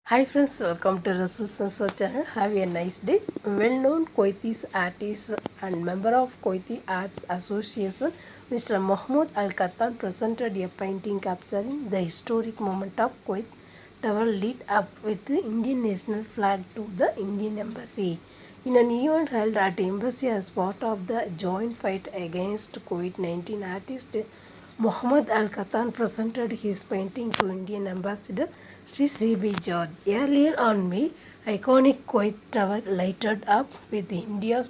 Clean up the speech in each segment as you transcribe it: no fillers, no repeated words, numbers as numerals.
Hi friends, welcome to Rasul Sansar channel. Have a nice day. Well-known Kuwaiti artist and member of Kuwaiti Arts Association, Mr. Mahmoud Al Khattan presented a painting capturing the historic moment of Kuwait Tower lit up with the Indian national flag to the Indian Embassy. In an event held at Embassy as part of the joint fight against COVID-19, artist Muhammad Al Khattan presented his painting to Indian Ambassador Sri C.B. George. Earlier on May, iconic Kuwait Tower lighted up with India's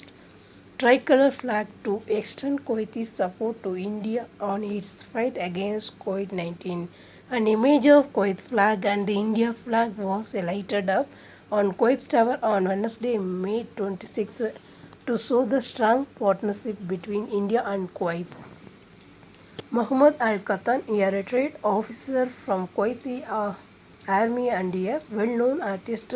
tricolor flag to extend Kuwaiti support to India on its fight against COVID-19. An image of Kuwait flag and the India flag was lighted up on Kuwait Tower on Wednesday, May 26th to show the strong partnership between India and Kuwait. Mohammad Al Khattan, a retired officer from Kuwaiti Army and a well-known artist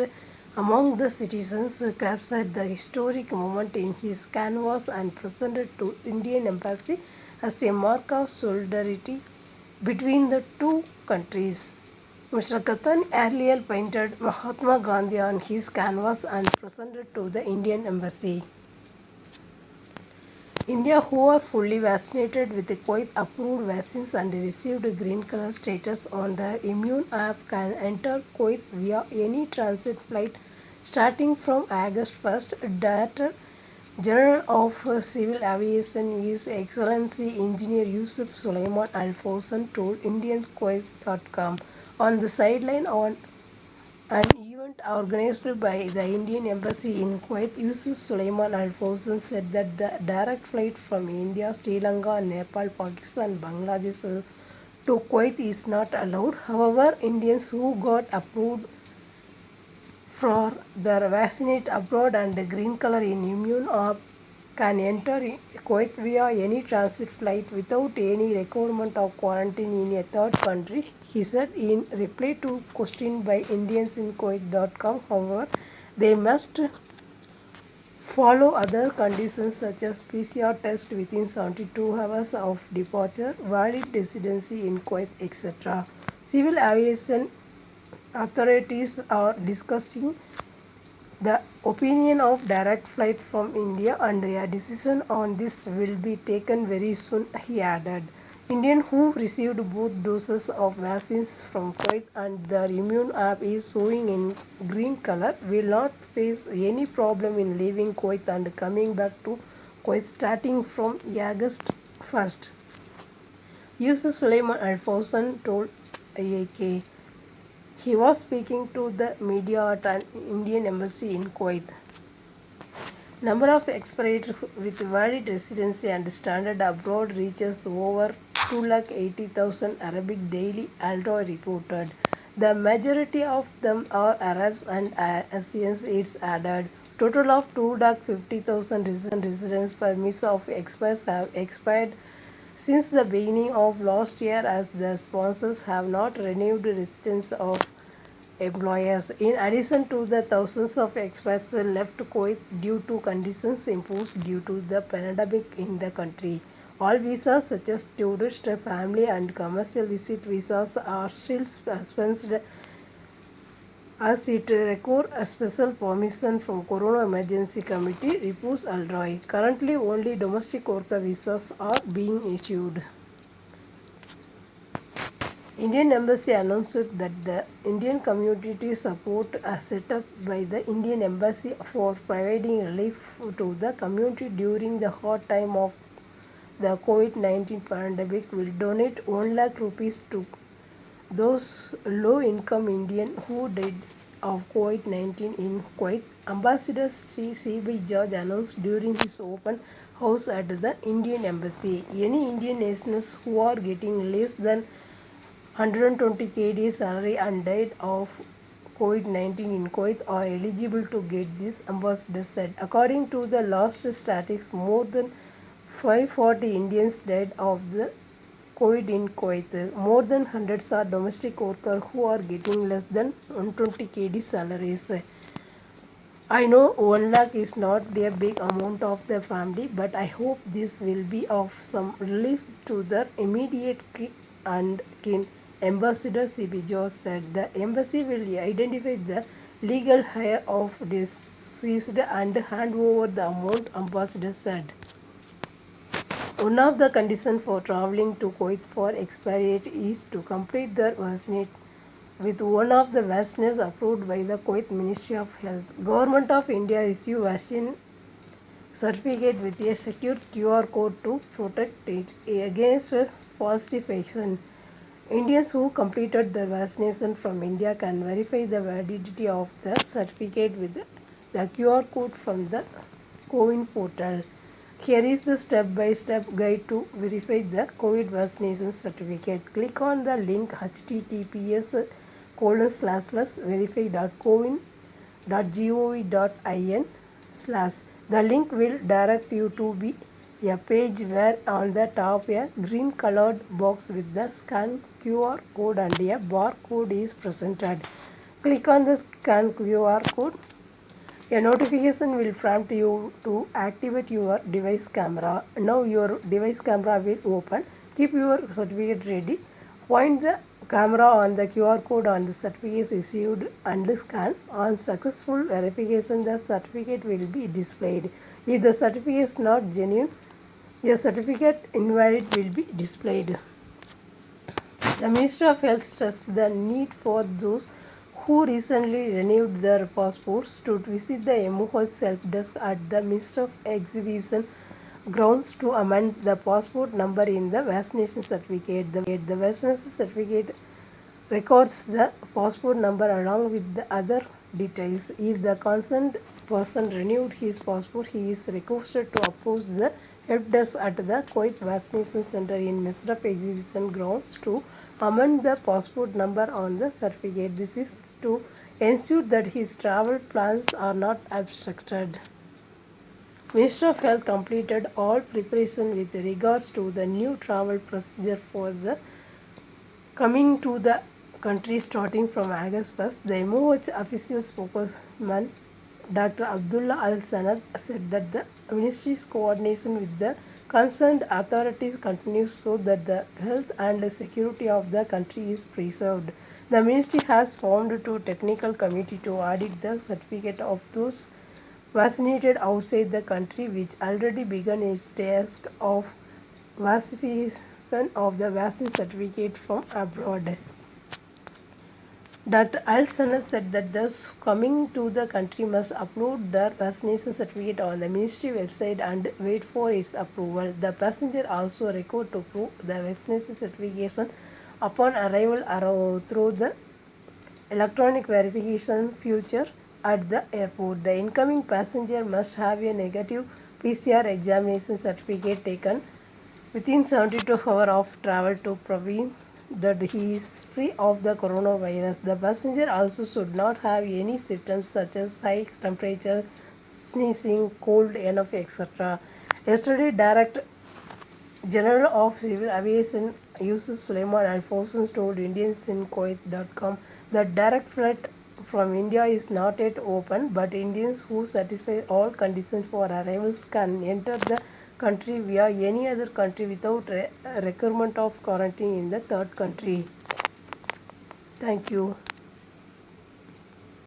among the citizens, captured the historic moment in his canvas and presented to Indian Embassy as a mark of solidarity between the two countries. Mr. Khattan earlier painted Mahatma Gandhi on his canvas and presented to the Indian Embassy. India, who are fully vaccinated with the Kuwait approved vaccines and received green color status on the Immune app, can enter Kuwait via any transit flight starting from August 1st. Director General of Civil Aviation, His Excellency Engineer Yusuf Sulaiman Al Fawzan told IndiansKuwait.com on the sideline on an event organized by the Indian Embassy in Kuwait. Yusuf Sulaiman Al Fawzan said that the direct flight from India, Sri Lanka, Nepal, Pakistan, Bangladesh to Kuwait is not allowed. However, Indians who got approved for their vaccinate abroad and green color in Immune app can enter Kuwait via any transit flight without any requirement of quarantine in a third country, he said in reply to question by Indians in Kuwait.com. However, they must follow other conditions such as PCR test within 72 hours of departure, valid residency in Kuwait, etc. Civil aviation authorities are discussing the opinion of direct flight from India and a decision on this will be taken very soon, he added. Indians who received both doses of vaccines from Kuwait and their Immune app is showing in green color will not face any problem in leaving Kuwait and coming back to Kuwait starting from August 1st. Yusuf Sulaiman Al Fawzan told IAK. He was speaking to the media at an Indian embassy in Kuwait. Number of expats with valid residency and standard abroad reaches over 280,000 Arabic daily, Alto reported. The majority of them are Arabs and Asians, it's added. Total of 250,000 residence permits of expats have expired since the beginning of last year as the sponsors have not renewed residence of employers. In addition to the thousands of expats left Kuwait due to conditions imposed due to the pandemic in the country. All visas such as tourist, family and commercial visit visas are still suspended as it requires a special permission from Corona Emergency Committee, reports Al Roy. Currently, only domestic worker visas are being issued. Indian Embassy announced that the Indian community support a set up by the Indian Embassy for providing relief to the community during the hard time of the COVID-19 pandemic will donate 1 lakh rupees to those low-income Indians who died of COVID-19 in Kuwait. Ambassador Sri C.B. George announced during his open house at the Indian Embassy. Any Indian nationals who are getting less than 120 KD salary and died of COVID-19 in Kuwait are eligible to get this, ambassador said. According to the last statistics, more than 540 Indians died of the COVID in Kuwait. More than hundreds are domestic workers who are getting less than 120 KD salaries. I know 1 lakh is not a big amount of the family, but I hope this will be of some relief to their immediate and kin. Ambassador C.B. George said the embassy will identify the legal heir of deceased and hand over the amount, Ambassador said. One of the conditions for traveling to Kuwait for expatriate is to complete their vaccinate with one of the vaccines approved by the Kuwait Ministry of Health. Government of India issue vaccine certificate with a secure QR code to protect it against falsification. Indians who completed their vaccination from India can verify the validity of the certificate with the QR code from the CoWIN portal. Here is the step-by-step guide to verify the COVID vaccination certificate. Click on the link https://verify.cowin.gov.in/. The link will direct you to a page where on the top a green colored box with the scan QR code and a barcode is presented. Click on the scan QR code. A notification will prompt you to activate your device camera. Now your device camera will open. Keep your certificate ready. Point the camera on the QR code on the certificate issued and scan. On successful verification, the certificate will be displayed. If the certificate is not genuine, a certificate invalid will be displayed. The Ministry of Health stressed the need for those who recently renewed their passports to visit the MOH help desk at the Ministry of Exhibition grounds to amend the passport number in the vaccination certificate. The vaccination certificate records the passport number along with the other details. If the concerned person renewed his passport, he is requested to approach the help desk at the Kuwait Vaccination Center in Ministry of Exhibition grounds to amend the passport number on the certificate. This is to ensure that his travel plans are not obstructed. Ministry of Health completed all preparation with regards to the new travel procedure for the coming to the country starting from August 1st. The MOH official spokesman Dr. Abdullah Al Sanad said that the ministry's coordination with the concerned authorities continues so that the health and security of the country is preserved. The ministry has formed two technical committees to audit the certificate of those vaccinated outside the country, which already began its task of verification of the vaccine certificate from abroad. Dr. Al Sanad said that those coming to the country must upload their vaccination certificate on the ministry website and wait for its approval. The passenger also required to prove the vaccination certification upon arrival through the electronic verification feature at the airport. The incoming passenger must have a negative PCR examination certificate taken within 72 hours of travel to prove that he is free of the coronavirus. The passenger also should not have any symptoms such as high temperature, sneezing, cold, enough, etc. Yesterday, Director General of Civil Aviation Yusuf Suleiman Al Fawzan told Indians in Kuwait.com that direct flight from India is not yet open, but Indians who satisfy all conditions for arrivals can enter the country via any other country without requirement of quarantine in the third country. Thank you.